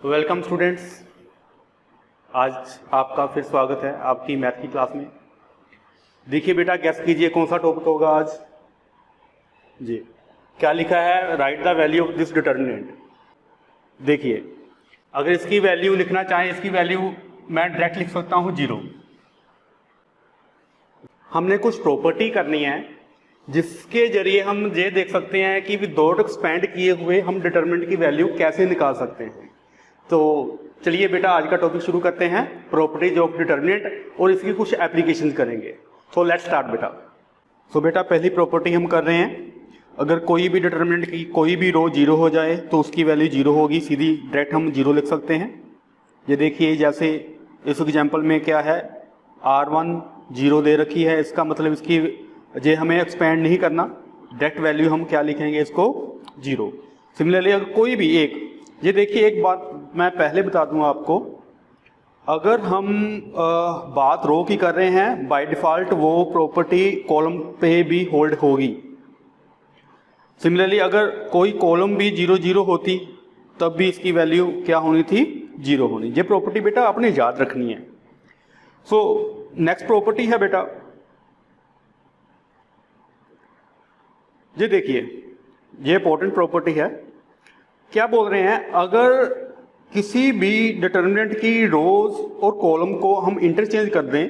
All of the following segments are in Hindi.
वेलकम स्टूडेंट्स, आज आपका फिर स्वागत है आपकी मैथ की क्लास में। देखिए बेटा, गैस कीजिए कौन सा टॉपिक होगा आज। जी, क्या लिखा है? Right the value of this determinant. देखिए, अगर इसकी वैल्यू लिखना चाहें, इसकी वैल्यू मैं डायरेक्ट लिख सकता हूँ 0। हमने कुछ प्रॉपर्टी करनी है जिसके जरिए हम ये देख सकते हैं कि विदाउट एक्सपेंड किए हुए हम डिटर्मिनेंट की वैल्यू कैसे निकाल सकते हैं। तो चलिए बेटा, आज का टॉपिक शुरू करते हैं, प्रॉपर्टीज ऑफ डिटर्मिनेंट, और इसकी कुछ एप्लीकेशंस करेंगे। सो लेट्स स्टार्ट बेटा। सो बेटा, पहली प्रॉपर्टी हम कर रहे हैं, अगर कोई भी डिटर्मिनेंट की कोई भी रो 0 हो जाए तो उसकी वैल्यू 0 होगी। सीधी डायरेक्ट हम 0 लिख सकते हैं। ये देखिए, जैसे इस एग्जाम्पल में क्या है, R1 0 दे रखी है, इसका मतलब इसकी ये हमें एक्सपेंड नहीं करना, डायरेक्ट वैल्यू हम क्या लिखेंगे, इसको 0। सिमिलरली अगर कोई भी एक, ये देखिए एक बात मैं पहले बता दूं आपको, अगर हम बात रो की कर रहे हैं, बाय डिफॉल्ट वो प्रॉपर्टी कॉलम पे भी होल्ड होगी। सिमिलरली अगर कोई कॉलम भी 0 0 होती तब भी इसकी वैल्यू क्या होनी थी, 0 होनी। ये प्रॉपर्टी बेटा आपने याद रखनी है। सो नेक्स्ट प्रॉपर्टी है बेटा, ये देखिए, ये इंपॉर्टेंट प्रॉपर्टी है। क्या बोल रहे हैं, अगर किसी भी डिटर्मिनेंट की रोज और कॉलम को हम इंटरचेंज कर दें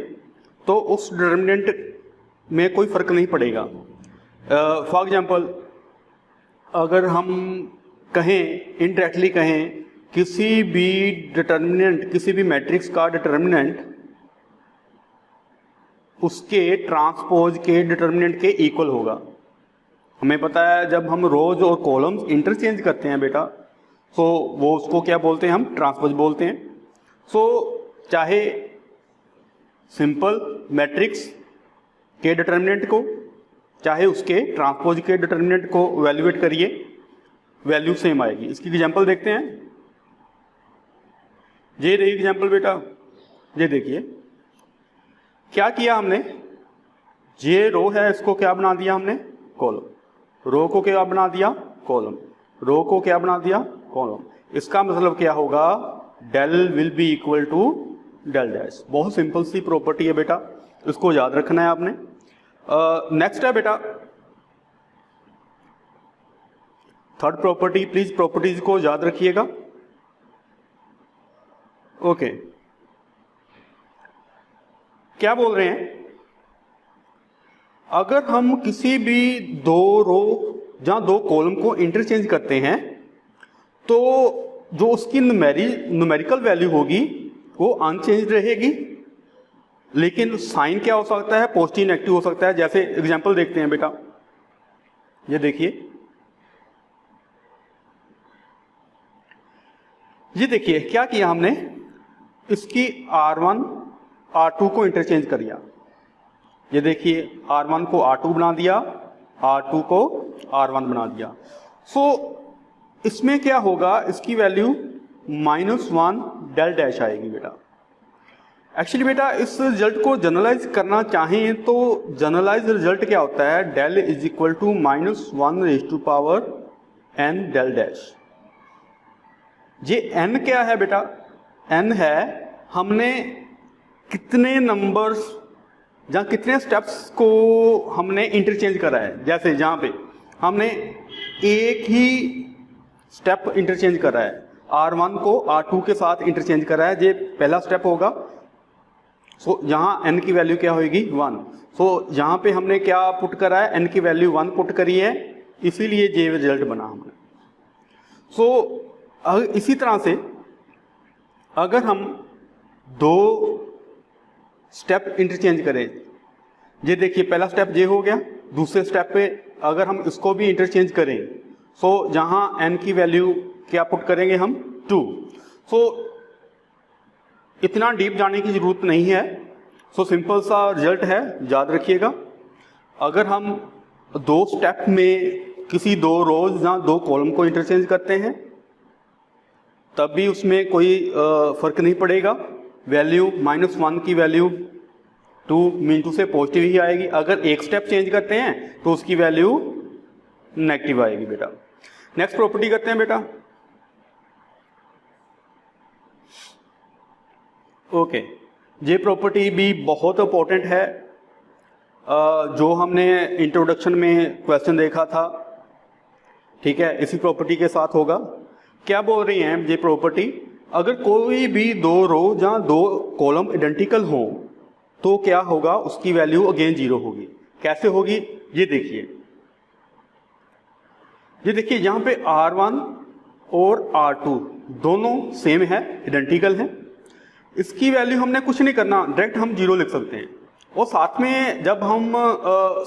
तो उस डिटर्मिनेंट में कोई फर्क नहीं पड़ेगा। फॉर एग्जांपल, अगर हम कहें, इनडायरेक्टली कहें, किसी भी डिटर्मिनेंट, किसी भी मैट्रिक्स का डिटर्मिनेंट उसके ट्रांसपोज के डिटर्मिनेंट के इक्वल होगा। हमें पता है जब हम रोज और कॉलम्स इंटरचेंज करते हैं बेटा, तो वो उसको क्या बोलते हैं, हम ट्रांसपोज बोलते हैं। सो चाहे सिंपल मैट्रिक्स के डिटर्मिनेंट को, चाहे उसके ट्रांसपोज के डिटर्मिनेंट को वैल्यूएट करिए, वैल्यू सेम आएगी। इसकी एग्जांपल देखते हैं। ये रही एग्जांपल बेटा, ये देखिए क्या किया हमने, ये रो है, इसको क्या बना दिया हमने, कॉलम। रो को क्या बना दिया, कॉलम। रो को क्या बना दिया, कॉलम। इसका मतलब क्या होगा, del will be equal to del dash. बहुत सिंपल सी प्रॉपर्टी है बेटा, इसको याद रखना है आपने। नेक्स्ट है बेटा थर्ड प्रॉपर्टी। प्लीज प्रॉपर्टीज को याद रखिएगा। ओके, क्या बोल रहे हैं, अगर हम किसी भी दो रो या दो कॉलम को इंटरचेंज करते हैं तो जो उसकी न्यूमेरिकल वैल्यू होगी वो अनचेंज रहेगी, लेकिन साइन क्या हो सकता है, पॉजिटिव नेगेटिव हो सकता है। जैसे एग्जांपल देखते हैं बेटा, ये देखिए, ये देखिए क्या किया हमने, इसकी R1 R2 को इंटरचेंज कर दिया। ये देखिए, R1 को R2 बना दिया, R2 को R1 बना दिया। सो इसमें क्या होगा, इसकी वैल्यू -1 डेल डैश आएगी बेटा। एक्चुअली बेटा इस रिजल्ट को जनरलाइज करना चाहें तो जनरलाइज रिजल्ट क्या होता है, del is equal to -1 raise to power n del dash. ये n क्या है बेटा, n है हमने कितने नंबर्स या कितने स्टेप्स को हमने इंटरचेंज करा है। जैसे जहां पे हमने एक ही स्टेप इंटरचेंज करा है, R1 को R2 के साथ इंटरचेंज करा है, ये पहला स्टेप होगा। सो यहां n की वैल्यू क्या होगी, 1। सो यहां पे हमने क्या पुट करा है, n की वैल्यू 1 पुट करी है, इसीलिए ये रिजल्ट बना हमने। सो इसी तरह से अगर हम दो स्टेप इंटरचेंज करें, ये देखिए पहला स्टेप ये हो गया, दूसरे स्टेप पे अगर हम इसको भी इंटरचेंज करें, सो जहां n की वैल्यू क्या पुट करेंगे हम, 2। सो इतना डीप जाने की जरूरत नहीं है। सो सिंपल सा रिजल्ट है, याद रखिएगा। अगर हम दो स्टेप में किसी दो रोज या दो कॉलम को इंटरचेंज करते हैं तब भी उसमें कोई फर्क नहीं पड़ेगा, वैल्यू -1 की वैल्यू 2 मीन 2 से पॉजिटिव ही आएगी। अगर एक स्टेप चेंज करते हैं तो उसकी वैल्यू नेगेटिव आएगी बेटा। नेक्स्ट प्रॉपर्टी करते हैं बेटा, ओके, ये प्रॉपर्टी भी बहुत इंपॉर्टेंट है, जो हमने इंट्रोडक्शन में क्वेश्चन देखा था, ठीक है, इसी प्रॉपर्टी के साथ होगा। क्या बोल रही हैं ये प्रॉपर्टी, अगर कोई भी दो रो या दो कॉलम आइडेंटिकल हो तो क्या होगा, उसकी वैल्यू अगेन 0 होगी। कैसे होगी ये देखिए, यहां पे R1 और R2 दोनों सेम है, आइडेंटिकल हैं। इसकी वैल्यू हमने कुछ नहीं करना, डायरेक्ट हम 0 लिख सकते हैं। और साथ में जब हम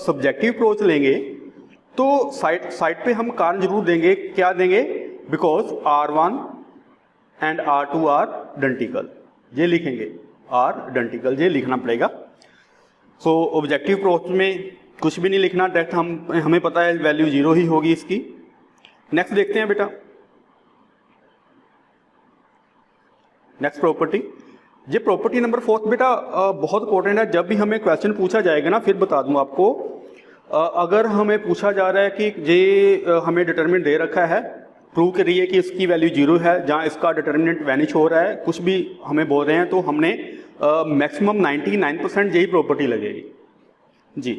सब्जेक्टिव अप्रोच लेंगे तो साइड पे हम कारण जरूर देंगे। क्या देंगे, because R1 and R2 are identical, ये लिखेंगे, आर आइडेंटिकल, ये लिखना पड़ेगा। सो ऑब्जेक्टिव अप्रोच में कुछ भी नहीं लिखना, डायरेक्ट हमें पता है वैल्यू 0 ही होगी इसकी। नेक्स्ट देखते हैं बेटा, नेक्स्ट प्रॉपर्टी, ये प्रॉपर्टी नंबर 4 बेटा बहुत इंपॉर्टेंट है। जब भी हमें क्वेश्चन पूछा जाएगा ना, फिर बता दूं आपको, अगर हमें पूछा जा रहा है कि ये हमें डिटरमिनेंट दे रखा है, प्रूव करिए कि इसकी वैल्यू 0 है, जहां इसका डिटरमिनेंट वैनिश हो रहा है, कुछ भी हमें बोल रहे हैं, तो हमने मैक्सिमम 99% यही प्रॉपर्टी लगेगी जी।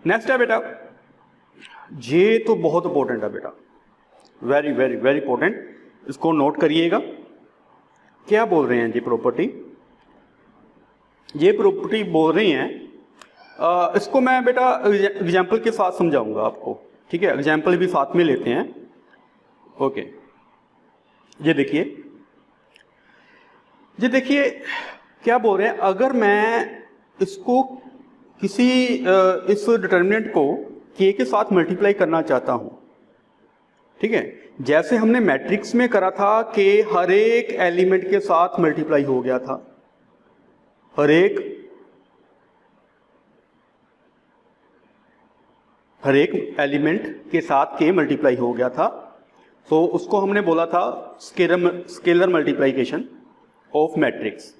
नेक्स्ट है बेटा, ये तो बहुत इंपॉर्टेंट है बेटा, वेरी वेरी वेरी इंपॉर्टेंट, इसको नोट करिएगा। क्या बोल रहे हैं ये प्रॉपर्टी बोल रही हैं, इसको मैं बेटा एग्जाम्पल के साथ समझाऊंगा आपको, ठीक है, एग्जाम्पल भी साथ में लेते हैं। ओके, ये देखिए क्या बोल रहे हैं, अगर मैं इसको किसी इस डिटर्मिनेंट को k के साथ मल्टीप्लाई करना चाहता हूं, ठीक है, जैसे हमने मैट्रिक्स में करा था कि हर एक एलिमेंट के साथ मल्टीप्लाई हो गया था, हर एक एलिमेंट के साथ k मल्टीप्लाई हो गया था, तो उसको हमने बोला था स्केलर मल्टीप्लिकेशन ऑफ मैट्रिक्स।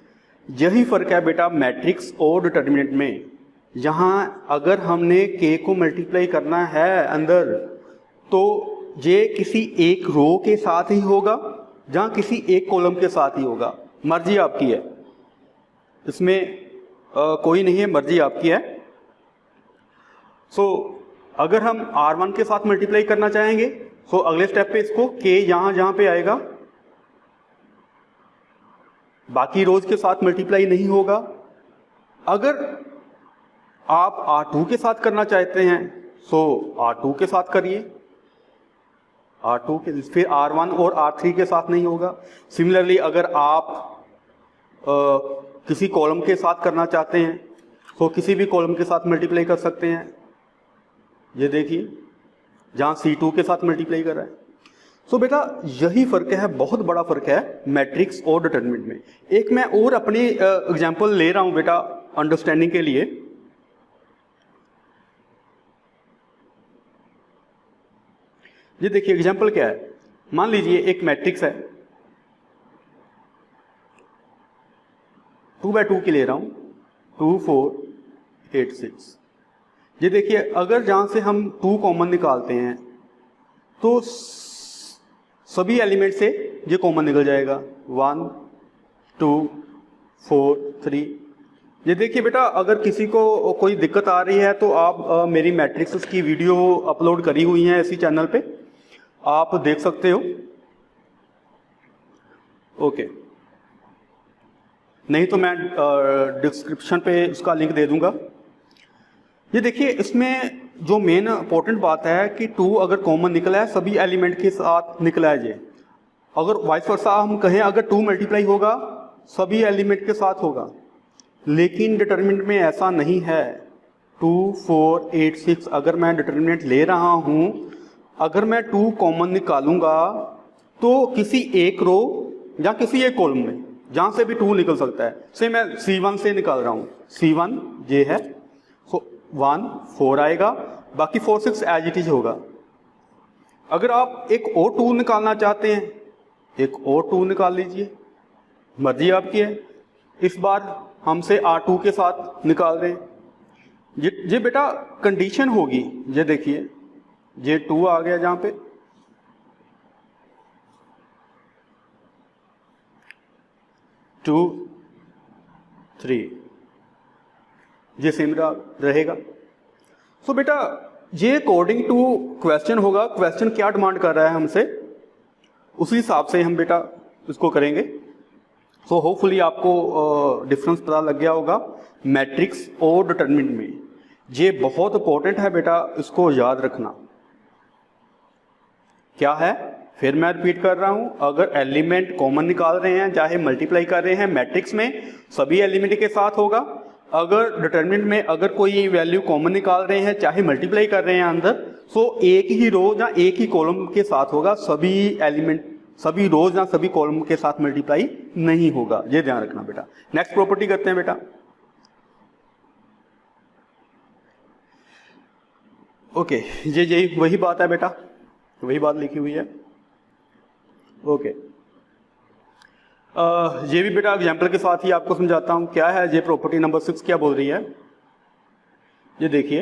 यही फर्क है बेटा मैट्रिक्स और डिटर्मिनेंट में। यहां अगर हमने k को मल्टीप्लाई करना है अंदर, तो ये किसी एक रो के साथ ही होगा, जहां किसी एक कॉलम के साथ ही होगा, मर्जी आपकी है, इसमें कोई नहीं है, मर्जी आपकी है। सो अगर हम R1 के साथ मल्टीप्लाई करना चाहेंगे, तो अगले स्टेप पे इसको k जहां पे आएगा, बाकी रोज के साथ मल्टीप्लाई नहीं होगा। अगर आप R2 के साथ करना चाहते हैं, तो R2 के साथ करिए, R2 के, फिर R1 और R3 के साथ नहीं होगा। सिमिलरली अगर आप किसी कॉलम के साथ करना चाहते हैं, तो किसी भी कॉलम के साथ मल्टीप्लाई कर सकते हैं। ये देखिए जहां C2 के साथ मल्टीप्लाई कर रहा है। सो बेटा यही फर्क है, बहुत बड़ा फर्क है मैट्रिक्स और डिटरमिनेंट में। एक मैं और अपनी एग्जांपल ले रहा हूं बेटा अंडरस्टैंडिंग के लिए। ये देखिए एग्जांपल क्या है, मान लीजिए एक मैट्रिक्स है, 2x2 की ले रहा हूं, 2 4 8 6। ये देखिए अगर जहां से हम 2 कॉमन निकालते हैं, तो सभी एलिमेंट से ये कॉमन निकल जाएगा, 1 2 4 3। ये देखिए बेटा अगर किसी को कोई दिक्कत आ रही है, तो आप मेरी मैट्रिक्स की वीडियो अपलोड करी हुई है इसी चैनल पे, आप देख सकते हो। ओके, नहीं तो मैं डिस्क्रिप्शन पे उसका लिंक दे दूंगा। ये देखिए इसमें जो मेन इंपॉर्टेंट बात है कि 2 अगर कॉमन निकला है, सभी एलिमेंट के साथ निकला है। ये अगर वाइस वर्सा हम कहें, अगर 2 मल्टीप्लाई होगा सभी एलिमेंट के साथ होगा, लेकिन डिटरमिनेंट में ऐसा नहीं है। 2 4 8 6 अगर मैं डिटरमिनेंट ले रहा हूं, अगर मैं 2 कॉमन निकालूंगा, तो किसी एक रो या किसी एक कॉलम में जहां से भी 2 निकल सकता है। से मैं C1 से निकाल रहा हूं, C1 ये है, सो 1 4 आएगा, बाकी 4 6 एज इट इज होगा। अगर आप एक और 2 निकालना चाहते हैं, एक और 2 निकाल लीजिए, मर्जी आपकी है। इस बार हमसे R2 के साथ निकाल रहे हैं। ये बेटा कंडीशन होगी, ये देखिए ये 2 आ गया जहां पे, 2 3 ये सेम रहेगा। सो बेटा ये अकॉर्डिंग टू क्वेश्चन होगा, क्वेश्चन क्या डिमांड कर रहा है हमसे, उसी हिसाब से हम बेटा इसको करेंगे। सो होपफुली आपको डिफरेंस पता लग गया होगा मैट्रिक्स और डिटरमिनेंट में। ये बहुत इंपॉर्टेंट है बेटा, इसको याद रखना। क्या है, फिर मैं रिपीट कर रहा हूं, अगर एलिमेंट कॉमन निकाल रहे हैं, चाहे मल्टीप्लाई कर रहे हैं, मैट्रिक्स में सभी एलिमेंट के साथ होगा। अगर डिटरमिनेंट में अगर कोई वैल्यू कॉमन निकाल रहे हैं, चाहे मल्टीप्लाई कर रहे हैं अंदर, सो एक ही रो या एक ही कॉलम के साथ होगा, सभी एलिमेंट सभी रोज या सभी कॉलम के साथ मल्टीप्लाई नहीं होगा, ये ध्यान रखना बेटा। नेक्स्ट प्रॉपर्टी करते हैं बेटा। ओके, ये वही बात है बेटा, वही बात लिखी हुई है। ओके, ये भी बेटा एग्जाम्पल के साथ ही आपको समझाता हूं क्या है ये प्रॉपर्टी नंबर 6 क्या बोल रही है। ये देखिए,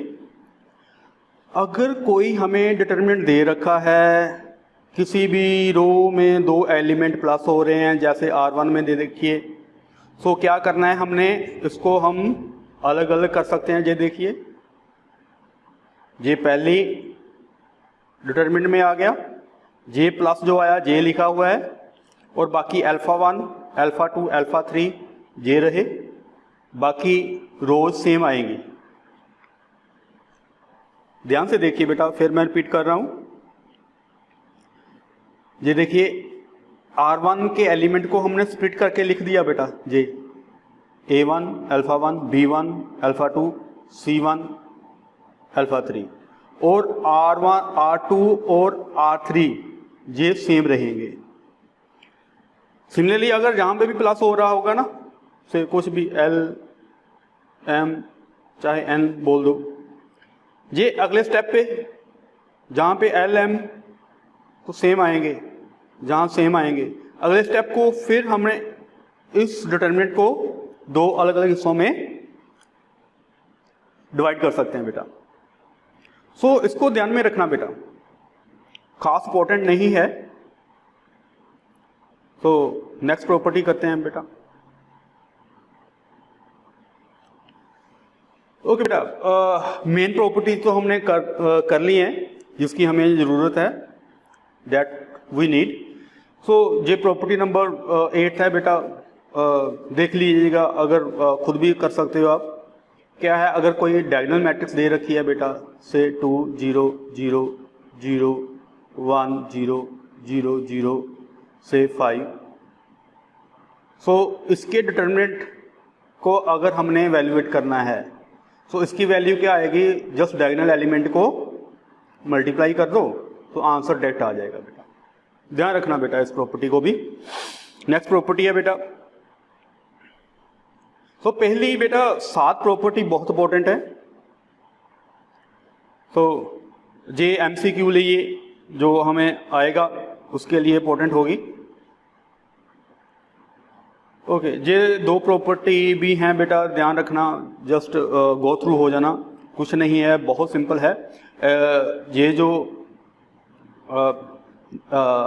अगर कोई हमें डिटरमिनेंट दे रखा है, किसी भी रो में 2 एलिमेंट प्लस हो रहे हैं, जैसे R1 में दे देखिए, तो क्या करना है हमने, इसको हम अलग अलग कर सकते हैं। ये देखिए, ये पहली डिटरमिनेंट में आ गया, जे प्लस जो आया जे लिखा हुआ है, और बाकी अल्फा 1 अल्फा 2 अल्फा 3 जे रहे, बाकी रोज सेम आएंगी। ध्यान से देखिए बेटा, फिर मैं रिपीट कर रहा हूं। ये देखिए, R1 के एलिमेंट को हमने स्प्लिट करके लिख दिया बेटा, जे A1 alpha 1 B1 alpha 2 C1 alpha 3, और R1 R2 और R3 ये सेम रहेंगे। सिमिलरली अगर यहां पे भी प्लस हो रहा होगा ना, से कुछ भी L M चाहे N बोल दो, ये अगले स्टेप पे जहां पे L M तो सेम आएंगे, जहां सेम आएंगे, अगले स्टेप को फिर हमने इस डिटरमिनेंट को 2 अलग अलग हिस्सों में डिवाइड कर सकते हैं बेटा। सो इसको ध्यान में रखना बेटा, खास इंपॉर्टेंट नहीं है। तो नेक्स्ट प्रॉपर्टी करते हैं बेटा। ओके बेटा, मेन प्रॉपर्टी तो हमने कर ली है जिसकी हमें जरूरत है, दैट वी नीड। सो ये प्रॉपर्टी नंबर 8 है बेटा, देख लीजिएगा, अगर खुद भी कर सकते हो आप। क्या है, अगर कोई डायगोनल मैट्रिक्स दे रखी है बेटा, से 2 0 0 0 1 0 0 0 से 5, सो इसके डिटरमिनेंट को अगर हमने वैल्यूएट करना है, सो इसकी वैल्यू क्या आएगी, जस्ट डायगोनल एलिमेंट को मल्टीप्लाई कर दो तो आंसर डायरेक्ट आ जाएगा बेटा। ध्यान रखना बेटा इस प्रॉपर्टी को भी। नेक्स्ट प्रॉपर्टी है बेटा, तो पहली बेटा 7 प्रॉपर्टी बहुत इंपॉर्टेंट है। तो जे एमसीक्यू लिए जो हमें आएगा उसके लिए इंपॉर्टेंट होगी। ओके, ये 2 प्रॉपर्टी भी हैं बेटा, ध्यान रखना, जस्ट गो थ्रू हो जाना, कुछ नहीं है, बहुत सिंपल है। ये जो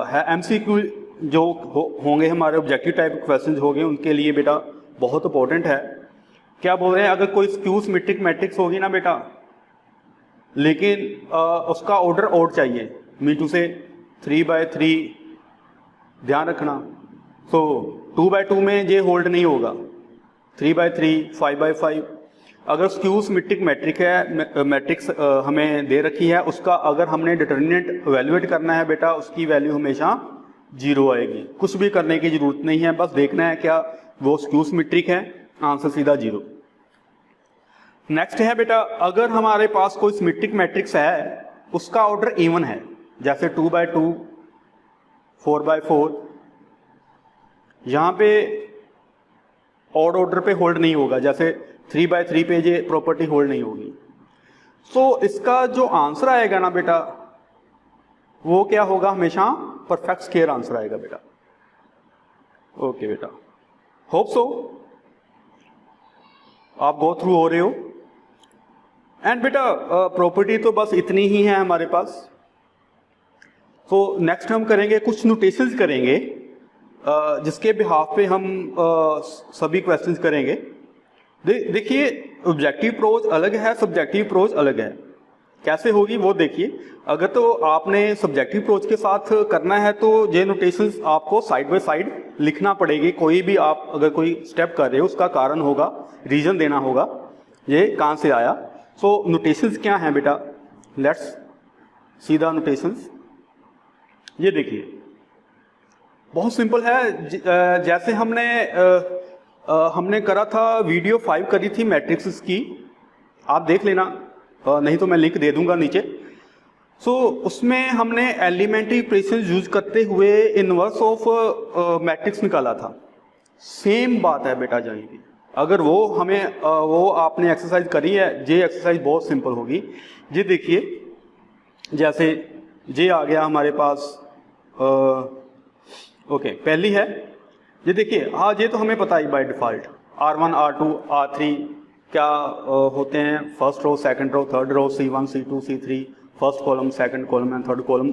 है एमसीक्यू जो होंगे हमारे ऑब्जेक्टिव टाइप क्वेश्चन होंगे, उनके लिए बेटा बहुत इंपॉर्टेंट है। क्या बोल रहे हैं, अगर कोई स्क्यू सिमेट्रिक मैट्रिक्स होगी ना बेटा, लेकिन उसका ऑर्डर ऑड चाहिए, मीटू से 3/3, ध्यान रखना। सो 2/2 में ये होल्ड नहीं होगा, 3/3 5/5। अगर स्क्यू सिमेट्रिक मैट्रिक है, मैट्रिक्स हमें दे रखी है, उसका अगर हमने डिटरमिनेंट इवैल्यूएट करना है बेटा, उसकी वैल्यू हमेशा 0 आएगी। कुछ भी करने की जरूरत नहीं है, बस देखना है क्या वो स्क्यू सिमेट्रिक है, आंसर सीधा 0। नेक्स्ट है बेटा, अगर हमारे पास कोई सिमेट्रिक मैट्रिक्स है, उसका ऑर्डर इवन है, जैसे 2/2 4/4, यहां पे ऑड ऑर्डर पे होल्ड नहीं होगा, जैसे 3/3 पे ये प्रॉपर्टी होल्ड नहीं होगी। सो इसका जो आंसर आएगा ना बेटा, वो क्या होगा, हमेशा परफेक्ट स्क्वायर आंसर आएगा बेटा। ओके बेटा, होप सो आप गो थ्रू हो रहे हो। एंड बेटा प्रॉपर्टी तो बस इतनी ही है हमारे पास। तो नेक्स्ट हम करेंगे कुछ नोटेशंस करेंगे जिसके बिहाफ पे हम सभी क्वेश्चंस करेंगे। देखिए ऑब्जेक्टिव अप्रोच अलग है, सब्जेक्टिव अप्रोच अलग है। कैसे होगी वो देखिए। अगर तो आपने सब्जेक्टिव अप्रोच के साथ करना है तो ये नोटेशंस आपको साइड बाय साइड लिखना पड़ेगी। कोई भी आप अगर कोई स्टेप कर रहे हो उसका कारण होगा, रीजन देना होगा, ये कहाँ से आया। सो नोटेशंस क्या हैं बेटा, लेट्स सी द नोटेशंस। ये देखिए बहुत सिंपल है। जैसे हमने करा था वीडियो 5 करी थी मैट्रिक्स की, आप देख लेना, नहीं तो मैं लिंक दे दूंगा नीचे। सो उसमें हमने एलिमेंट्री ऑपरेशन यूज करते हुए इनवर्स ऑफ मैट्रिक्स निकाला था। सेम बात है बेटा जहीं भी, अगर वो आपने एक्सरसाइज करी है, ये एक्सरसाइज बहुत सिंपल होगी। ये देखिए जैसे ये आ गया हमारे पास, ओके पहली है, ये देखिए हाँ ये तो हमें पता ही by default R1 R2 R3 क्या होते हैं, first row, second row, third row, C1 C2 C3, first column, second column and third column.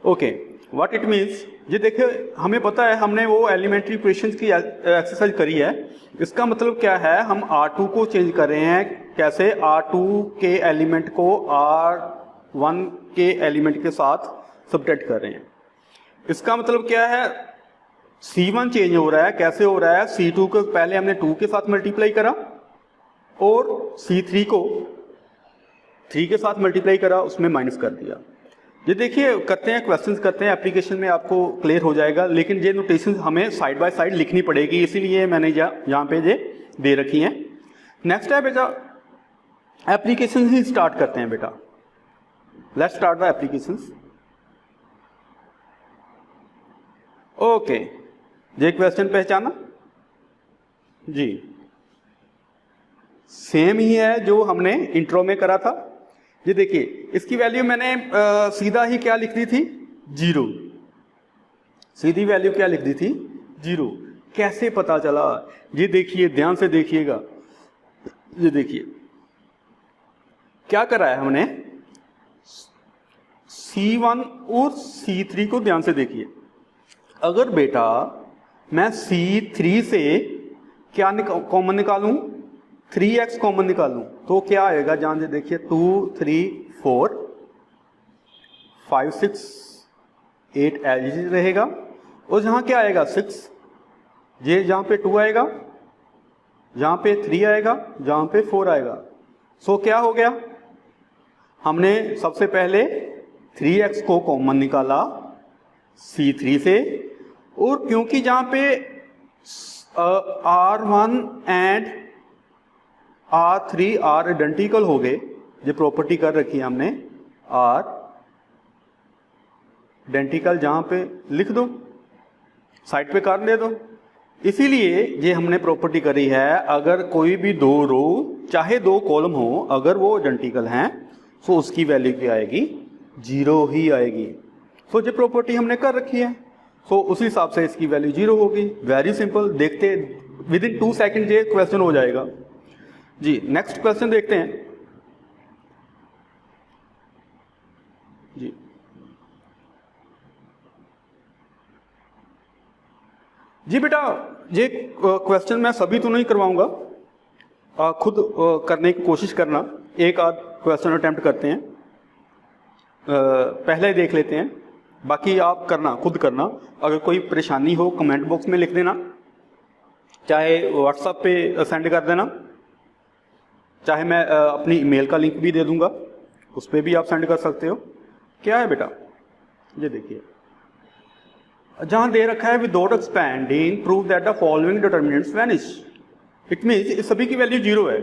Okay what it means, ये देखिए हमें पता है, हमने वो एलिमेंट्री इक्वेशंस की एक्सरसाइज करी है। इसका मतलब क्या है, हम R2 को चेंज कर रहे हैं। कैसे, R2 के एलिमेंट को R1 के एलिमेंट के साथ सब्ट्रैक्ट कर रहे हैं। इसका मतलब क्या है, C1 चेंज हो रहा है। कैसे हो रहा है, C2 को पहले हमने 2 के साथ मल्टीप्लाई करा और C3 को 3 के साथ मल्टीप्लाई करा, उसमें माइनस कर दिया। ये देखिए करते हैं, क्वेश्चंस करते हैं, एप्लीकेशन में आपको क्लियर हो जाएगा। लेकिन ये नोटेशन हमें साइड बाय साइड लिखनी पड़ेगी, इसीलिए मैंने यहाँ पे ये दे रखी हैं। नेक्स्ट है बेटा एप्लीकेशन ही स्टार्ट करते हैं बेटा। Let's start the applications. Okay ये क्वेश्चन पहचाना जी, सेम ही है जो हमने इंट्रो में करा था। ये देखिए इसकी वैल्यू मैंने सीधा ही क्या लिख दी थी, 0। सीधी वैल्यू क्या लिख दी थी, 0। कैसे पता चला, ये देखिए ध्यान से देखिएगा। ये देखिए क्या करा है हमने, C1 और C3 को ध्यान से देखिए। अगर बेटा मैं C3 से क्या कॉमन निकालूं, 3x कॉमन निकालूं तो क्या आएगा, जान से देखिए 2 3 4 5 6 8 एज रहेगा। और जहां क्या आएगा 6, ये जहां पे 2 आएगा, जहां पे 3 आएगा, जहां पे 4 आएगा। सो क्या हो गया, हमने सबसे पहले 3x को कॉमन निकाला C3 से, और क्योंकि जहां पे R1 and R3 are identical हो गए, ये प्रॉपर्टी कर रखी है हमने, R आइडेंटिकल, जहां पे लिख दो, साइड पे कर दे दो। इसीलिए ये हमने प्रॉपर्टी करी है, अगर कोई भी 2 रो चाहे 2 कॉलम हो, अगर वो आइडेंटिकल हैं तो उसकी वैल्यू क्या आएगी, 0 ही आएगी। तो ये प्रॉपर्टी हमने कर रखी है, तो उसी हिसाब से इसकी वैल्यू 0 होगी। वेरी सिंपल, देखते विद इन 2 सेकेंड ये क्वेश्चन हो जाएगा जी। नेक्स्ट क्वेश्चन देखते हैं जी। जी बेटा ये क्वेश्चन मैं सभी तो नहीं करवाऊंगा, खुद करने की कोशिश करना, एक आध क्वेश्चन अटेम्प्ट करते हैं, पहले ही देख लेते हैं, बाकी आप करना, खुद करना। अगर कोई परेशानी हो कमेंट बॉक्स में लिख देना, चाहे व्हाट्सएप पे सेंड कर देना, चाहे मैं अपनी ईमेल का लिंक भी दे दूंगा, उस पर भी आप सेंड कर सकते हो। क्या है बेटा, ये देखिए जहां दे रखा है without expanding prove that the following determinants vanish. It means सभी की वैल्यू 0 है।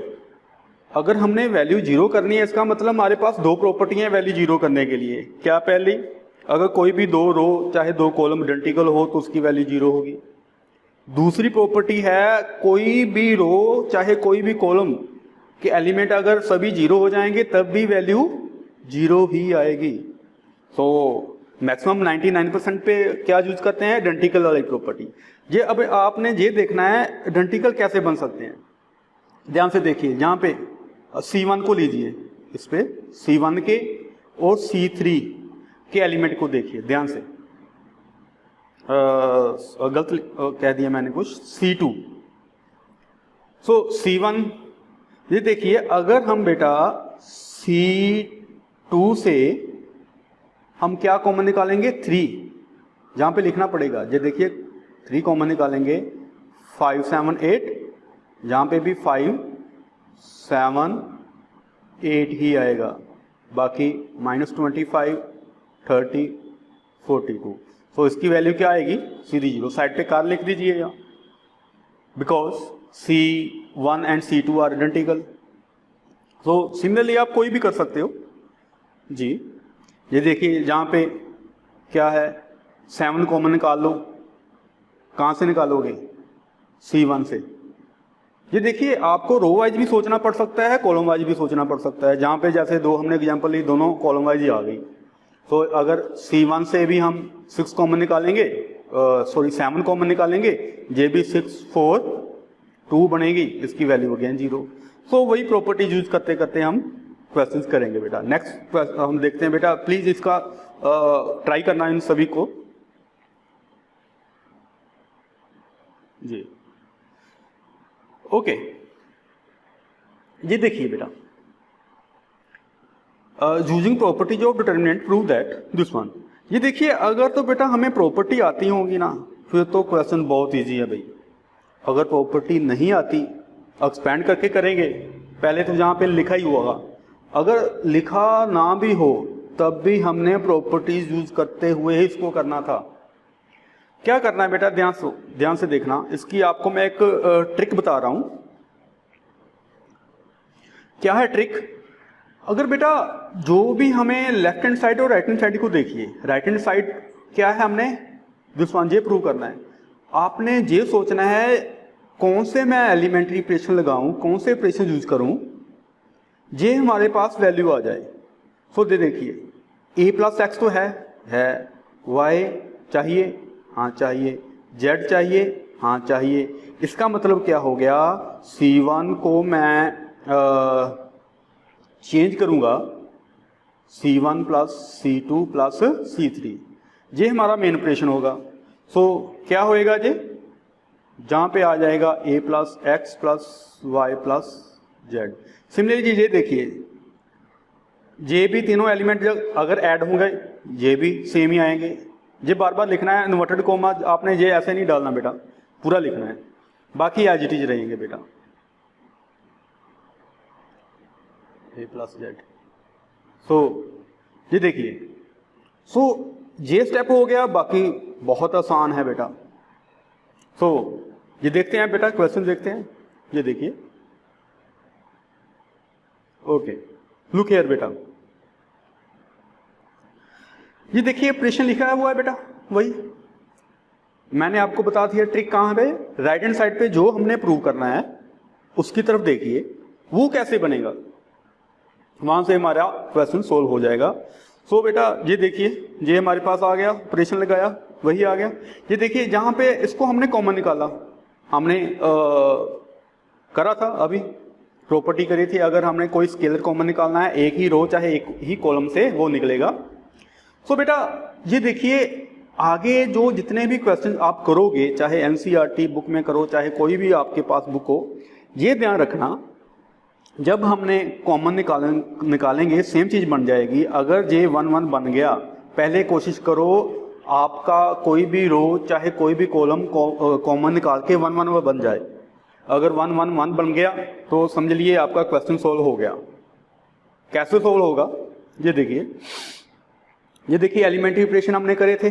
अगर हमने वैल्यू 0 करनी है, इसका मतलब हमारे पास 2 प्रॉपर्टियां वैल्यू 0 करने के लिए। क्या, पहली, अगर कोई भी 2 रो चाहे 2 कॉलम आइडेंटिकल हो तो उसकी वैल्यू 0 होगी। दूसरी प्रॉपर्टी है, कोई भी रो चाहे कोई भी कॉलम के एलिमेंट अगर सभी 0 हो जाएंगे तब भी वैल्यू 0 ही आएगी। तो मैक्सिमम 99% पे क्या यूज करते हैं, आइडेंटिकल वाली प्रॉपर्टी। ये अब आपने ये देखना है आइडेंटिकल कैसे बन सकते हैं। ध्यान से देखिए, यहाँ पे C1 को लीजिए, इस पे C1 के और C3 के एलिमेंट को देखिए ध्यान से। गलत कह दिया मैंने कुछ, C2। सो C1, ये देखिए अगर हम बेटा C2 से हम क्या कॉमन निकालेंगे, 3, जहां पे लिखना पड़ेगा, ये देखिए 3 कॉमन निकालेंगे, 5 7 8, जहां पे भी 5 7 8 ही आएगा, बाकी -25 30 42। तो इसकी वैल्यू क्या आएगी, सीधी 0। साइड पे कार लिख दीजिएगा, because C1 and C2 are identical. तो सिमिलरली आप कोई भी कर सकते हो जी। ये देखिए जहां पे क्या है, 7 कॉमन निकाल लो, कहां से निकालोगे, C1 से। ये देखिए आपको रो वाइज भी सोचना पड़ सकता है, कॉलम वाइज भी सोचना पड़ सकता है। जहां पे जैसे दो हमने एग्जांपल ली, दोनों कॉलम वाइज ही आ गई। तो अगर C1 से भी हम 6 कॉमन निकालेंगे, 7 कॉमन निकालेंगे, ये भी 6 4 2 बनेगी, इसकी वैल्यू अगेन 0। तो वही प्रॉपर्टी यूज करते करते हम क्वेश्चंस करेंगे बेटा। नेक्स्ट हम देखते हैं बेटा, प्लीज इसका ट्राई करना इन सभी को जी। ओके, ये देखिए बेटा, using properties of determinant prove that this one. ये देखिए अगर तो बेटा हमें प्रॉपर्टी आती होगी ना, फिर तो क्वेश्चन बहुत इजी है भाई। अगर प्रॉपर्टी नहीं आती, एक्सपेंड करके करेंगे, पहले तो जहां पे लिखा ही होगा। अगर लिखा ना भी हो तब भी हमने प्रॉपर्टीज यूज करते हुए ही इसको करना था। क्या करना है बेटा, ध्यान से देखना। इसकी आपको मैं एक ट्रिक बता रहा हूं। क्या है ट्रिक, अगर बेटा जो भी हमें लेफ्ट हैंड साइड और राइट हैंड साइड को देखिए, राइट हैंड साइड क्या है, हमने दिस वन ये प्रूव करना है। आपने ये सोचना है कौन से मैं एलिमेंट्री ऑपरेशन लगाऊं, कौन से ऑपरेशन यूज करूं, ये हमारे पास वैल्यू आ जाए। सो देखिए a+x तो है, y चाहिए, हाँ चाहिए, z चाहिए, हाँ चाहिए। इसका मतलब क्या हो गया, C1 को मैं चेंज करूंगा C1 plus C2 plus C3, ये हमारा मेन ऑपरेशन होगा। सो क्या होएगा ये, जहां पे आ जाएगा a+x plus y plus z। Similarly ये देखिए, ये भी तीनों एलिमेंट अगर ऐड होंगे ये भी सेम ही आएंगे। ये बार बार लिखना है, इन्वर्टेड कोमा आपने ये ऐसे नहीं डालना बेटा, पूरा लिखना है, बाकी एज इट इज रहेंगे बेटा, a प्लस z। सो ये देखिए, सो ये स्टेप हो गया, बाकी बहुत आसान है बेटा। सो ये देखते हैं बेटा, क्वेश्चन देखते हैं। ये देखिए, ओके लुक हियर बेटा, ये देखिए ऑपरेशन लिखा हुआ है बेटा, वही मैंने आपको बता दिया। ट्रिक कहां पे, राइट हैंड साइड पे जो हमने प्रूव करना है उसकी तरफ देखिए, वो कैसे बनेगा, वहां से हमारा क्वेश्चन सोल्व हो जाएगा। सो बेटा ये देखिए, ये हमारे पास आ गया, ऑपरेशन लगाया वही आ गया। ये देखिए जहां पे इसको हमने कॉमन निकाला, हमने करा था अभी, प्रॉपर्टी करी थी, अगर हमने कोई स्केलर कॉमन निकालना है, एक ही रो चाहे एक ही कॉलम से वो निकलेगा। सो बेटा ये देखिए, आगे जो जितने भी क्वेश्चन आप करोगे, चाहे एनसीईआरटी बुक में करो, चाहे कोई भी आपके पास बुक हो, ये ध्यान रखना, जब हमने कॉमन निकालेंगे सेम चीज बन जाएगी। अगर जे 1 1 बन गया, पहले कोशिश करो आपका कोई भी रो चाहे कोई भी कॉलम कॉमन निकाल के 1 1 बन जाए। अगर 1 1 1 बन गया तो समझ लिए आपका क्वेश्चन सोल्व हो गया। कैसे सोल्व होगा, ये देखिए, ये देखिए एलिमेंट्री ऑपरेशन हमने करे थे,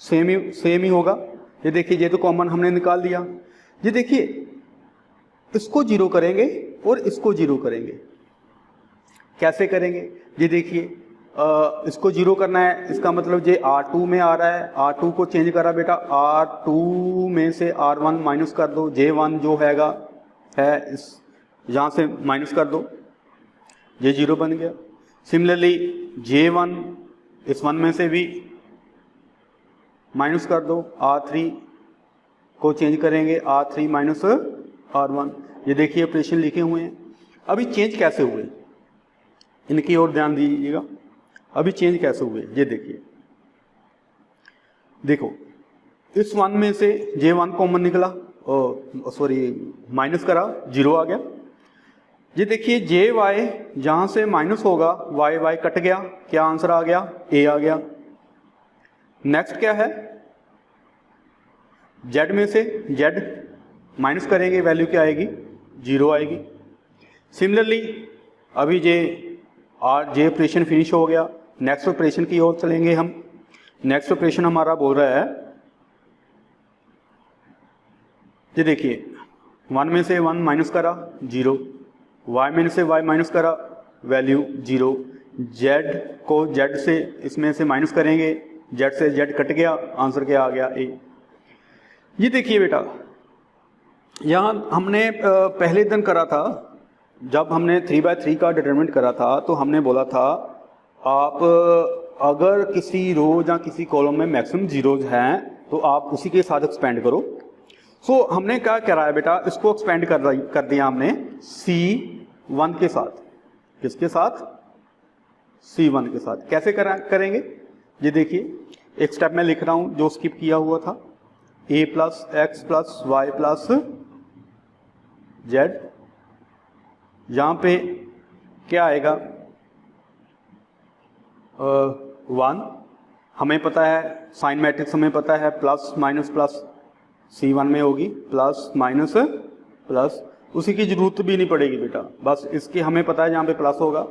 सेम ही होगा। ये देखिए, ये तो कॉमन हमने निकाल दिया। ये देखिए, इसको जीरो करेंगे और इसको जीरो करेंगे। कैसे करेंगे, ये देखिए, इसको जीरो करना है, इसका मतलब ये R2 में आ रहा है, R2 को चेंज करा बेटा, R2 में से R1 माइनस कर दो, J1 जो हैगा है इस यहां से माइनस कर दो, ये जीरो बन गया। सिमिलरली J1 इस 1 में से भी माइनस कर दो, R3 को चेंज करेंगे, R3 माइनस R1। ये देखिए ऑपरेशन लिखे हुए हैं। अभी चेंज कैसे हुए, इनकी ओर ध्यान दीजिएगा। अभी चेंज कैसे हुए, ये देखिए, देखो इस 1 में से J1 कॉमन निकला, सॉरी माइनस करा, 0 आ गया। ये देखिए JY जहां से माइनस होगा YY कट गया, क्या आंसर आ गया? A आ गया। नेक्स्ट क्या है? Z में से Z माइनस करेंगे, वैल्यू क्या आएगी? 0 आएगी। सिमिलरली अभी J ऑपरेशन फिनिश हो गया, नेक्स्ट ऑपरेशन की ओर चलेंगे हम। नेक्स्ट ऑपरेशन हमारा बोल रहा है, ये देखिए 1 में से 1 माइनस करा 0, Y में से Y माइनस करा वैल्यू 0, Z को Z से इसमें से माइनस करेंगे, Z से Z कट गया, आंसर क्या आ गया? A। ये देखिए बेटा यहाँ हमने पहले दिन करा था, जब हमने 3/3 का डिटरमिनेंट करा था तो हमने बोला था आप अगर किसी रो या किसी कॉलम में मैक्सिमम जीरोज हैं तो आप उसी के साथ एक्सपेंड करो। सो हमने क्या करा है बेटा, इसको एक्सपेंड कर दिया हमने C1 के साथ। किसके साथ? C1 के साथ। कैसे करेंगे? ये देखिए एक स्टेप में लिख रहा हूं जो स्किप किया हुआ था, A plus x plus y plus z. यहां पे क्या आएगा? 1 हमें पता है, साइन मैट्रिक्स हमें पता है, प्लस माइनस प्लस C1 में होगी, प्लस माइनस प्लस, उसी की जरूरत भी नहीं पड़ेगी बेटा, बस इसकी हमें पता है जहाँ पे प्लस होगा।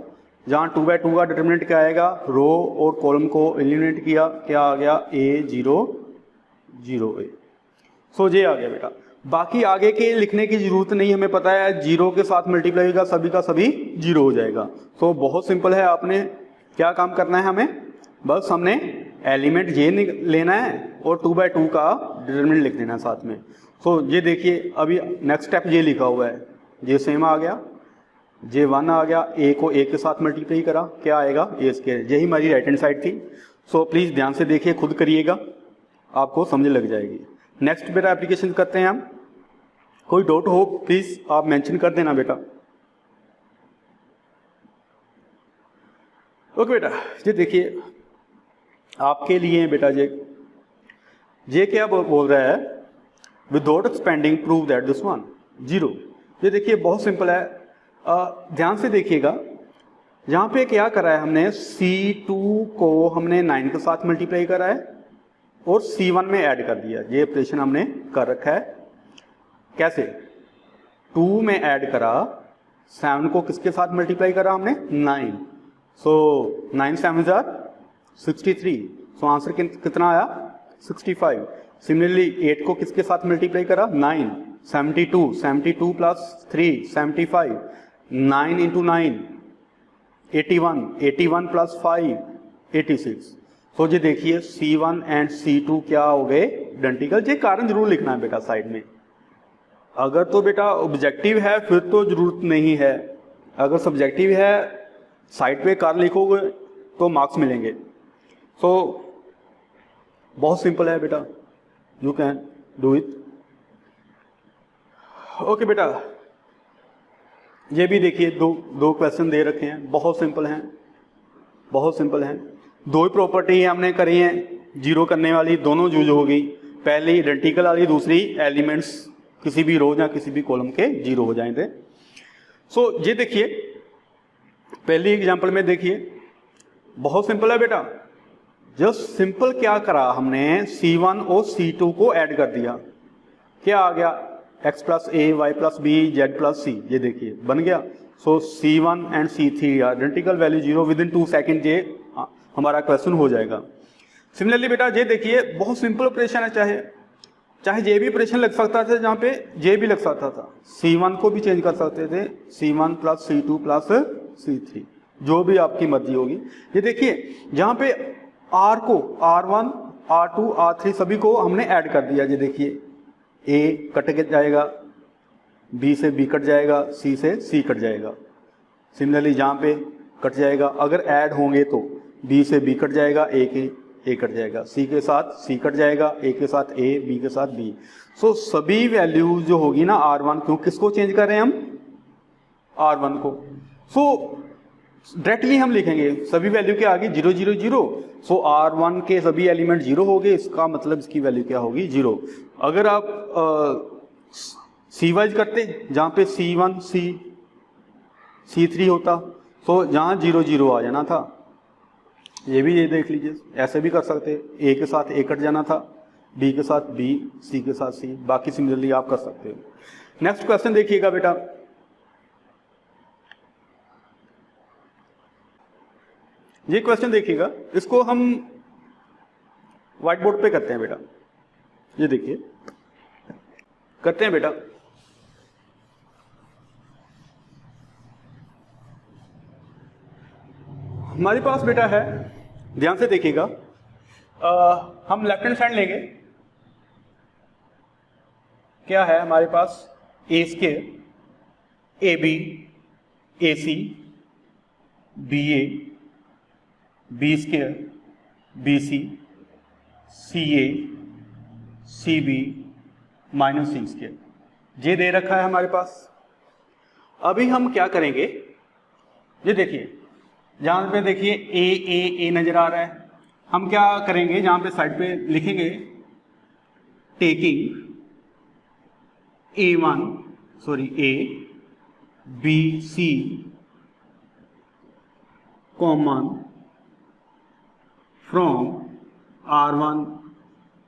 जहाँ 2/2 का डिटरमिनेंट क्या आएगा? रो और कॉलम को एलिमिनेट किया, क्या आ गया? A 0 0 A। सो ये आ गया बेटा। बाकी आगे के लिखने की जरूरत नहीं, हमें पता है 0 के साथ मल्टीप्लाई होगा, सभी का सभी 0 हो जाएगा। सो बहुत सिंपल है, आपने क्या काम करना है, हमें बस हमने एलिमेंट J लेना है और 2/2 का डिटरमिनेंट लिख देना है साथ में। सो ये देखिए अभी नेक्स्ट स्टेप J लिखा हुआ है, J सेम आ गया, J1 आ गया, A को A के साथ मल्टीप्लाई करा, क्या आएगा? A square. यही हमारी राइट हैंड साइड थी। सो प्लीज ध्यान से देखिए, खुद करिएगा, आपको समझ लग जाएगी। नेक्स्ट बेटा एप्लीकेशन करते हैं हम। कोई डाउट हो प्लीज आप मेंशन कर देना बेटा। ओके बेटा, ये देखिए आपके लिए बेटा ये क्या बोल रहा है? Without expanding prove that this one 0। ये देखिए बहुत सिंपल है, ध्यान से देखिएगा। यहां पे क्या करा है हमने? C2 को हमने 9 के साथ मल्टीप्लाई करा है और C1 में ऐड कर दिया। ये ऑपरेशन हमने कर रखा है। कैसे? 2 में ऐड करा, 7 को किसके साथ मल्टीप्लाई करा हमने? 9। सो 9 7 63। सो आंसर कितना आया? 65। सिमिलरली 8 को किसके साथ मल्टीप्लाई करा? 9। 72 72 प्लस 3 75। 9 into 9 81 81 plus 5 86। सो ये देखिए C1 एंड C2 क्या हो गए? आइडेंटिकल। ये कारण जरूर लिखना है बेटा साइड में। अगर तो बेटा ऑब्जेक्टिव है फिर तो जरूरत नहीं है, अगर सब्जेक्टिव है साइड पे कारण लिखोगे तो मार्क्स मिलेंगे। सो बहुत सिंपल है बेटा, you can do it. Okay बेटा, ये भी देखिए दो क्वेश्चन दे रखे हैं, बहुत सिंपल हैं, बहुत सिंपल हैं। 2 ही प्रॉपर्टी हमने करी हैं जीरो करने वाली, दोनों यूज हो गई। पहली आइडेंटिकल वाली, दूसरी एलिमेंट्स किसी भी रो या किसी भी कॉलम के 0 हो जाएंगे। सो ये देखिए पहली एग्जांपल में देखिए बहुत सिंपल है बेटा। जस्ट सिंपल क्या करा हमने? C1 और C2 को ऐड कर दिया, क्या आ गया? x plus A y plus B z plus C। ये देखिए बन गया। सो C1 and C3 identical, value 0, with in 2 second ये हमारा क्वेश्चन हो जाएगा। सिमिलरली बेटा ये देखिए बहुत सिंपल ऑपरेशन है, चाहे ये भी ऑपरेशन लग सकता था, जहां पे ये भी लग सकता था। C1 को भी चेंज कर सकते थे, C1 plus C2 plus C3, जो भी आपकी मर्जी होगी। ये देखिए जहां पे R को R1 R2 R3 सभी को हमने ऐड कर दिया। ये देखिए A कट के जाएगा, B से B कट जाएगा, C से C कट जाएगा। सिमिलरली जहां पे कट जाएगा, अगर ऐड होंगे तो B से B कट जाएगा, A कट जाएगा, C के साथ C कट जाएगा, A के साथ A, B के साथ B। सो सभी वैल्यू जो होगी ना R1, क्यों किसको चेंज कर रहे हैं हम? R1 को। सो डायरेक्टली हम लिखेंगे सभी वैल्यू के आगे 0 0 0, सो R1 के सभी एलिमेंट 0 हो गए, इसका मतलब इसकी वैल्यू क्या होगी 0। अगर आप सी वाइज करते जहां पे C1 C3 होता तो जहां 0 0 आ जाना था, ये भी ये देख लीजिए, ऐसे भी कर सकते, A के साथ A कट जाना था, B के साथ B, C के साथ C, बाकी सिमिलरली आप कर सकते हो। नेक्स्ट क्वेश्चन देखिएगा बेटा, ये क्वेश्चन देखिएगा, इसको हम व्हाइट बोर्ड पे करते हैं बेटा। ये देखिए करते हैं बेटा। हमारे पास बेटा है, ध्यान से देखिएगा, हम लेफ्ट हैंड साइड लेंगे, क्या है हमारे पास A square A B A C B A B square B C C A C B minus C square, ये दे रखा है हमारे पास। अभी हम क्या करेंगे, ये देखिए जहां पे देखिए ए नजर आ रहा है, हम क्या करेंगे जहां पे साइड पे लिखेंगे taking A B C common from R1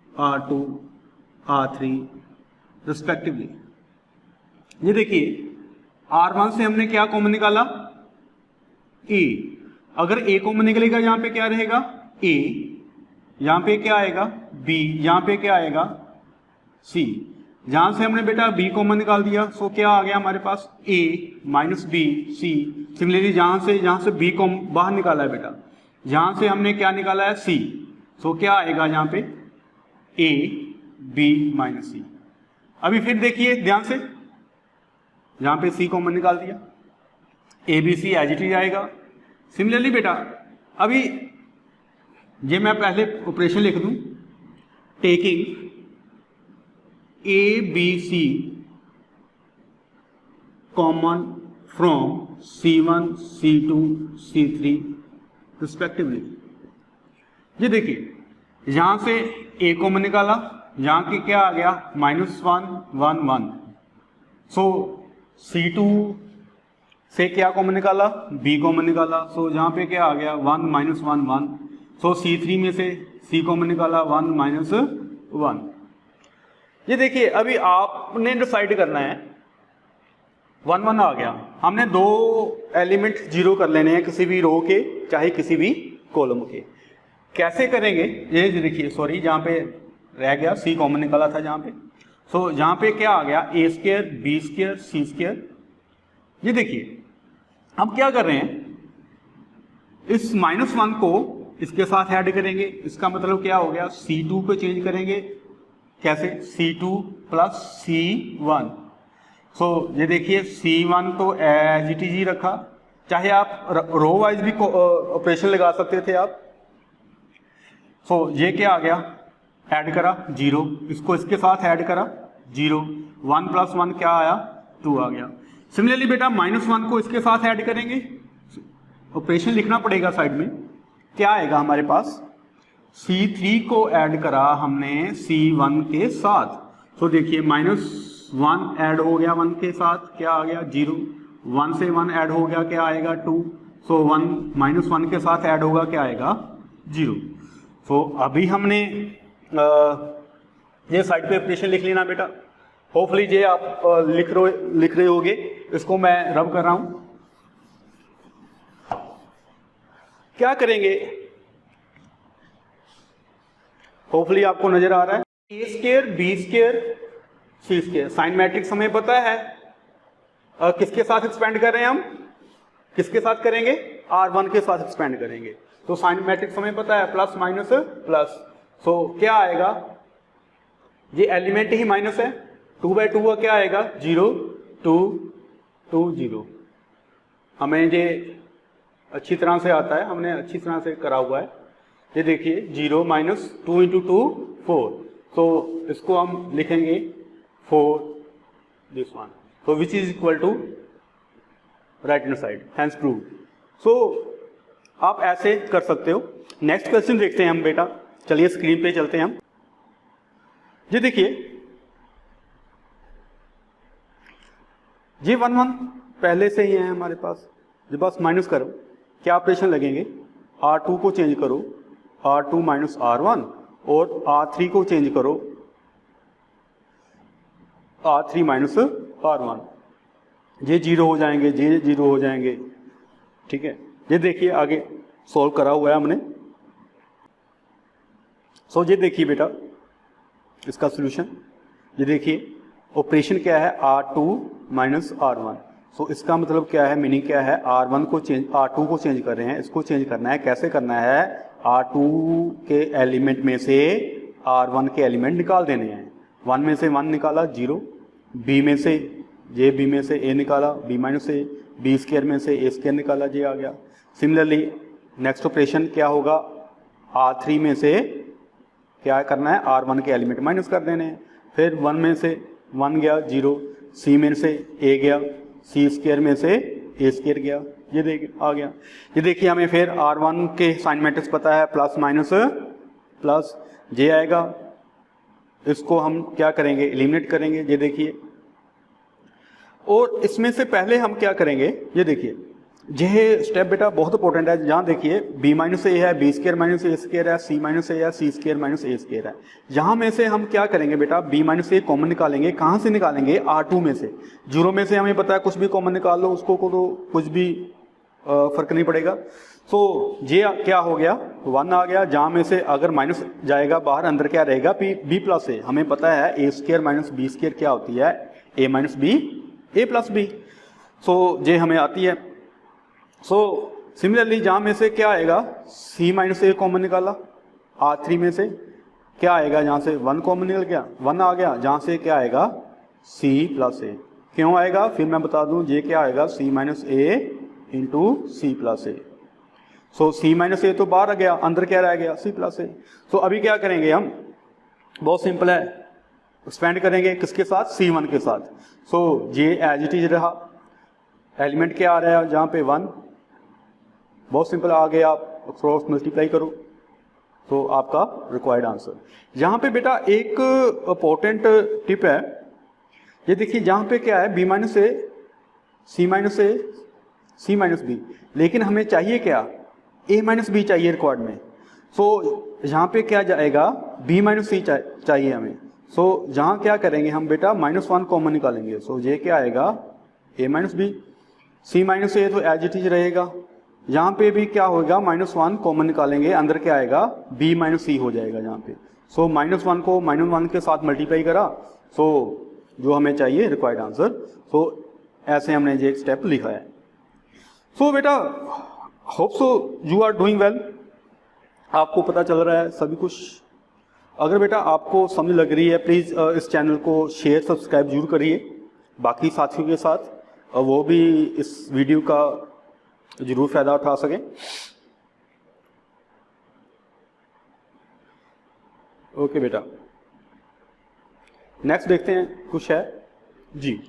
R2 R3 respectively. ये देखिए R1 से हमने क्या कॉमन निकाला A, अगर A कॉमन निकलेगा यहां पे क्या रहेगा A, यहां पे क्या आएगा B, यहां पे क्या आएगा C। जहां से हमने बेटा B कॉमन निकाल दिया, सो क्या आ गया हमारे पास A minus B C। Similarly जहां से B को बाहर निकाला है बेटा, जहां से हमने क्या निकाला है C, सो क्या आएगा यहाँ पे A B माइनस C। अभी फिर देखिए ध्यान से, जहां पे C कॉमन निकाल दिया, A B C as it is आएगा। सिमिलरली बेटा अभी ये मैं पहले ऑपरेशन लिख दूं, taking A B C common from C1 C2 C3 respectively. ये देखिए यहां से A कॉमन निकाला, यहां के क्या आ गया -1 1 1, सो C2 से क्या कॉमन निकाला B कॉमन निकाला, सो जहां पे क्या आ गया 1 -1 1, सो C3 में से C कॉमन निकाला 1 -1। ये देखिए अभी आपने डिसाइड करना है, 1 1 आ गया, हमने दो एलिमेंट 0 कर लेने हैं किसी भी रो के चाहे किसी भी कॉलम के। कैसे करेंगे ये देखिए, सॉरी जहां पे रह गया C कॉमन निकाला था जहां पे, सो जहां पे क्या आ गया A square B square C square. ये देखिए हम क्या कर रहे हैं, इस -1 को इसके साथ ऐड करेंगे, इसका मतलब क्या हो गया C2 को चेंज करेंगे, कैसे C2 प्लस C1। सो ये देखिए C1 तो एज इट इज ही रखा, चाहे आप रो वाइज भी ऑपरेशन लगा सकते थे आप। सो ये क्या आ गया, ऐड करा 0, इसको इसके साथ ऐड करा 0, 1 + 1 क्या आया 2 आ गया। सिमिलरली बेटा -1 को इसके साथ ऐड करेंगे, ऑपरेशन लिखना पड़ेगा साइड में, क्या आएगा हमारे पास C3 को ऐड करा हमने C1 के साथ, तो देखिए -1 ऐड हो गया 1 के साथ, क्या आ गया 0, 1 से 1 ऐड हो गया क्या आएगा 2, सो 1 -1 के साथ ऐड होगा क्या आएगा 0। सो अभी हमने ये साइड पे ऑपरेशन लिख लेना बेटा, होपफुली ये आप लिख रहे होगे, इसको मैं रब कर रहा हूं। क्या करेंगे, होपफुली आपको नजर आ रहा है, A square B square C square, sign matrix हमें पता है, किसके साथ एक्सपेंड कर रहे हैं हम, किसके साथ करेंगे R1 के साथ एक्सपेंड करेंगे, तो साइन मैट्रिक्स हमें पता है प्लस माइनस प्लस, सो क्या आएगा ये एलिमेंट ही माइनस है, 2/2 का क्या आएगा 0 2 2 0। हमें ये अच्छी तरह से आता है, हमने अच्छी तरह से करा हुआ है। ये देखिए 0 - 2 × 2 4, तो इसको हम लिखेंगे 4 दिस वन, तो which is equal to right hand side, hence proved. So आप ऐसे कर सकते हो। नेक्स्ट क्वेश्चन देखते हैं हम बेटा, चलिए स्क्रीन पे चलते हैं हम। ये देखिए ये 1 1 पहले से ही है हमारे पास, जब बस माइनस करो क्या ऑपरेशन लगेंगे, R2 को चेंज करो R2 माइनस R1 और R3 को चेंज करो R3 माइनस R1। ये 0 हो जाएंगे, ये 0 हो जाएंगे, ठीक है। ये देखिए आगे सॉल्व करा हुआ है हमने। सो ये देखिए बेटा इसका सॉल्यूशन, ये देखिए ऑपरेशन क्या है R2 माइनस R1। सो इसका मतलब क्या है, मीनिंग क्या है, R1 को चेंज R2 को चेंज कर रहे हैं, इसको चेंज करना है। कैसे करना है, R2 के एलिमेंट में से R1 के एलिमेंट निकाल देने हैं। 1 में से 1 निकाला 0, B में से B में से A निकाला B minus A, B square में से A स्क्वायर निकाला, J आ गया। सिमिलरली नेक्स्ट ऑपरेशन क्या होगा, R3 में से क्या करना है, R1 के एलिमेंट माइनस कर देने हैं। फिर 1 में से 1 गया 0, C में से A गया, C स्क्वायर में से A स्क्वायर गया, ये देखिए आ गया। ये देखिए हमें फिर R1 के साइन मैट्रिक्स पता है, प्लस माइनस प्लस J आएगा। इसको हम क्या करेंगे, एलिमिनेट करेंगे, ये देखिए। और इसमें से पहले हम क्या करेंगे, ये देखिए यह स्टेप बेटा बहुत इंपॉर्टेंट है। जहां देखिए B माइनस ए है, B स्क्वायर माइनस ए स्क्वायर है, C माइनस ए है, C स्क्वायर माइनस ए स्क्वायर है। यहां में से हम क्या करेंगे बेटा, B माइनस ए कॉमन निकालेंगे। कहां से निकालेंगे, R2 में से। 0 में से हमें पता है कुछ भी कॉमन निकाल लो, उसको को तो कुछ भी फर्क नहीं पड़ेगा। सो ये क्या हो गया, 1 आ गया। जहां में से अगर माइनस जाएगा बाहर, अंदर क्या रहेगा, B प्लस ए। हमें पता है A square minus B square क्या होती है, A minus B, A plus B। सो ये हमें आती है। सो सिमिलरली जहां में से क्या आएगा, C माइनस ए कॉमन निकाला, R3 में से क्या आएगा, जहां से 1 कॉमन निकल गया, 1 आ गया। जहां से क्या आएगा, C प्लस ए। क्यों आएगा, फिर मैं बता दूं, ये क्या आएगा, C minus A into C plus A. So C minus A तो बाहर आ गया, अंदर क्या रह गया, C प्लस ए। सो अभी क्या करेंगे हम, बहुत सिंपल है, एक्सपेंड करेंगे किसके साथ, C1 के साथ। सो ये एज इट इज रहा। एलिमेंट क्या आ रहा है, जहां पे 1, बहुत सिंपल आ गया, आप क्रॉस मल्टीप्लाई करो तो आपका रिक्वायर्ड आंसर। यहां पे बेटा एक इंपॉर्टेंट टिप है, ये देखिए जहां पे क्या है, B माइनस ए, C माइनस ए, C माइनस बी, लेकिन हमें चाहिए क्या, A माइनस बी चाहिए रिक्वायर्ड में। सो यहाँ पे क्या जाएगा, B माइनस सी चाहिए हमें। सो जहाँ क्या करेंगे हम बेटा, -1 कॉमन निकालेंगे। सो ये क्या आएगा, A minus B, C minus A तो एज इट इज रहेगा। यहाँ पे भी क्या होगा, -1 कॉमन निकालेंगे, अंदर क्या आएगा, B माइनस सी हो जाएगा यहाँ पे। सो -1 को -1 के साथ मल्टीप्लाई करा, सो जो हमें चाहिए रिक्वायर्ड आंसर। सो ऐसे हमने ये एक स्टेप लिखा है। सो बेटा hope so you are doing well, आपको पता चल रहा है सभी कुछ। अगर बेटा आपको समझ लग रही है, प्लीज इस चैनल को शेयर सब्सक्राइब जरूर करिए बाकी साथियों के साथ, वो भी इस वीडियो का जरूर फायदा उठा सकें। ओके बेटा, नेक्स्ट देखते हैं कुछ है जी।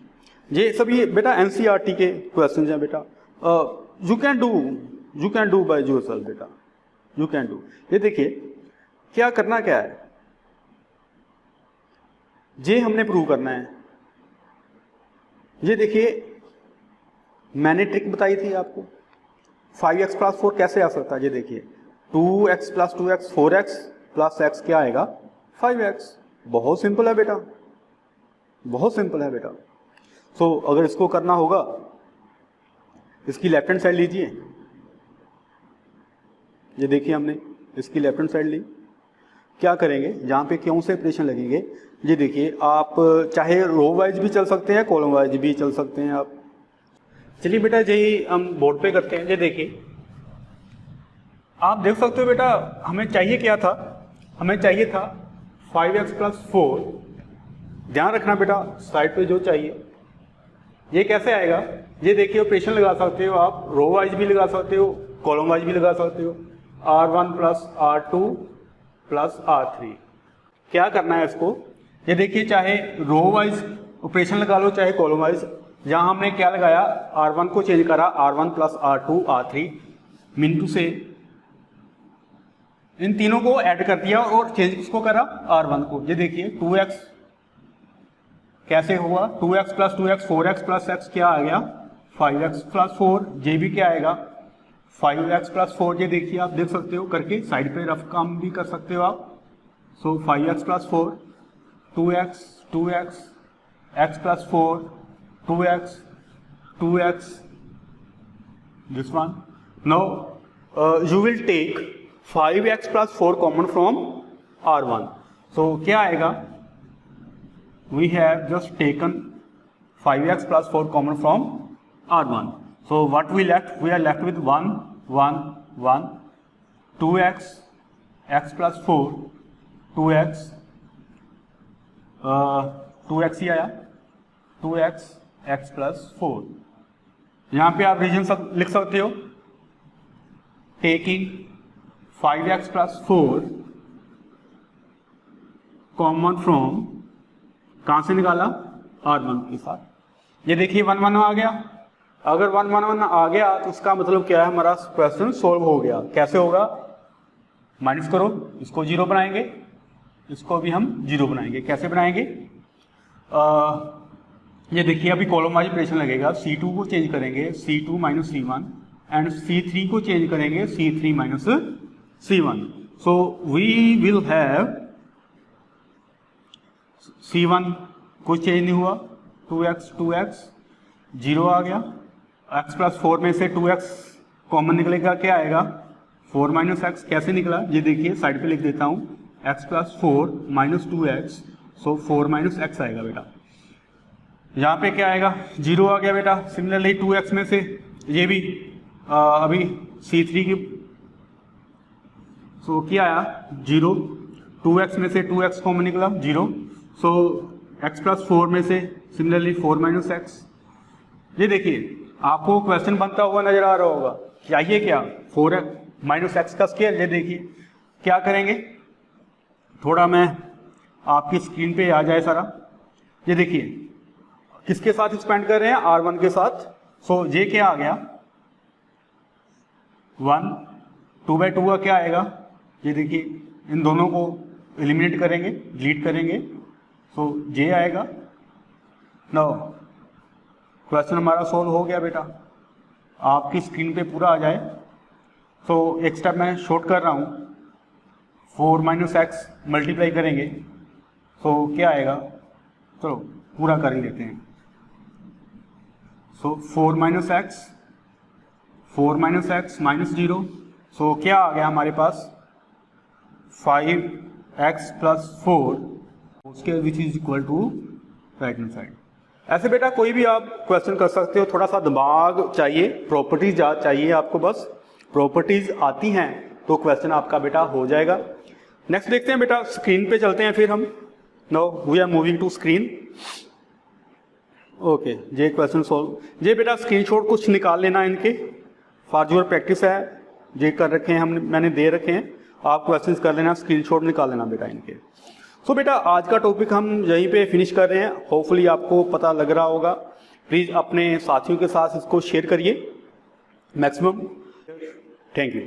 ये सभी बेटा एनसीईआरटी के क्वेश्चंस हैं बेटा। You can do by yourself बेटा, यू कैन डू। ये देखिए क्या करना क्या है, ये हमने प्रूव करना है। ये देखिए मैंने ट्रिक बताई थी आपको, 5x प्लस 4 कैसे आ सकता है। ये देखिए 2x plus 2x 4x plus x क्या आएगा, 5x। बहुत सिंपल है बेटा, बहुत सिंपल है बेटा। सो अगर इसको करना होगा, इसकी लेफ्ट हैंड साइड लीजिए। ये देखिए हमने इसकी लेफ्ट हैंड साइड ली। क्या करेंगे, जहाँ पे क्यों से ऑपरेशन लगेंगे, ये देखिए आप चाहे रो वाइज भी चल सकते हैं, कॉलम वाइज भी चल सकते हैं आप। चलिए बेटा यही हम बोर्ड पे करते हैं। ये देखिए आप देख सकते हो बेटा, हमें चाहिए क्या था, हमें चाहिए था 5x प्लस 4। ध्यान रखना बेटा साइड पे जो चाहिए। ये कैसे आएगा, ये देखिए ऑपरेशन लगा सकते हो आप, रो वाइज भी लगा सकते हो, कॉलम वाइज भी लगा सकते हो। R1 plus R2 plus R3। क्या करना है इसको, ये देखिए चाहे रो वाइज ऑपरेशन लगा लो, चाहे कॉलम वाइज। जहां हमने क्या लगाया, R1 को चेंज करा R1 प्लस R2 R3 मिनटू से इन तीनों को ऐड कर दिया और चेंज किसको करा, R1 को। ये देखिए 2x कैसे हुआ, 2x plus 2x 4x plus x क्या आ गया 5x प्लस 4, ये भी क्या आएगा 5x प्लस 4। ये देखिए आप देख सकते हो करके, साइड पे रफ काम भी कर सकते हो आप। सो 5x plus 4 2x x plus 4 2x this one. Now you will take 5x plus 4 common from R1. So क्या आएगा, we have just taken 5x plus 4 common from R1. So what we left, we are left with 1 1 1 2x x plus 4 2x 2x ही आया 2x x plus 4। यहां पे आप रीजन सब लिख सकते हो, taking 5x plus 4 common from, कहां से निकाला R1 के साथ। ये देखिए 1 1 आ गया। अगर 1 1 1 आ गया तो इसका मतलब क्या है, हमारा क्वेश्चन सोल्व हो गया। कैसे होगा, माइनस करो, इसको 0 बनाएंगे, इसको भी हम 0 बनाएंगे। कैसे बनाएंगे, ये देखिए अभी कॉलम वाइज ऑपरेशन लगेगा। C2 को चेंज करेंगे C2 minus C1 and C3 को चेंज करेंगे C3 minus C1। So we will have C1 कुछ चेंज नहीं हुआ, 2x 0 आ गया। x प्लस 4 में से 2x कॉमन निकलेगा, क्या आएगा 4 माइनस एक्स। कैसे निकला, ये देखिए साइड पे लिख देता हूं, x प्लस 4 माइनस 2x, सो 4 माइनस एक्स आएगा बेटा। यहाँ पे क्या आएगा 0 आ गया बेटा। सिमिलरली 2x में से ये भी अभी C3 की, सो क्या आया 0, 2x में से 2x कॉमन निकला 0, सो x प्लस 4 में से सिमिलरली 4 माइनस एक्स। ये देखिए आपको क्वेश्चन बनता हुआ नजर आ रहा होगा, चाहिए क्या 4 माइनस एक्स का स्क्वायर। ये देखिए क्या करेंगे, थोड़ा मैं आपकी स्क्रीन पे आ जाए सारा। ये देखिए किसके साथ एक्सपेंड कर रहे हैं, R1 के साथ। सो ये क्या आ गया 1, 2/2 का क्या आएगा, ये देखिए इन दोनों को एलिमिनेट करेंगे, डिलीट करेंगे, सो ये आएगा। नाउ क्वेश्चन हमारा सोल्व हो गया बेटा, आपकी स्क्रीन पे पूरा आ जाए। सो एक स्टेप मैं शॉर्ट कर रहा हूं, 4 माइनस एक्स मल्टीप्लाई करेंगे, सो क्या आएगा, चलो पूरा कर ही लेते हैं। So 4 minus x minus 0, so क्या आ गया हमारे पास 5x प्लस 4 उसके which is equal to right hand side. ऐसे बेटा कोई भी आप क्वेश्चन कर सकते हो, थोड़ा सा दिमाग चाहिए, प्रॉपर्टीज चाहिए आपको, बस प्रॉपर्टीज आती हैं तो क्वेश्चन आपका बेटा हो जाएगा। नेक्स्ट देखते हैं बेटा, स्क्रीन पे चलते हैं फिर हम। No we are moving to screen. Okay ये क्वेश्चन सोल्व। ये बेटा स्क्रीनशॉट कुछ निकाल लेना इनके, फॉर योर प्रैक्टिस है, ये कर रखे हैं हमने, मैंने दे रखे हैं, आप क्वेश्चंस कर लेना, स्क्रीनशॉट निकाल लेना बेटा इनके। सो बेटा आज का टॉपिक हम यहीं पे फिनिश कर रहे हैं। होपफुली आपको पता लग रहा होगा। प्लीज अपने साथियों के साथ इसको शेयर करिए मैक्सिमम। Thank you.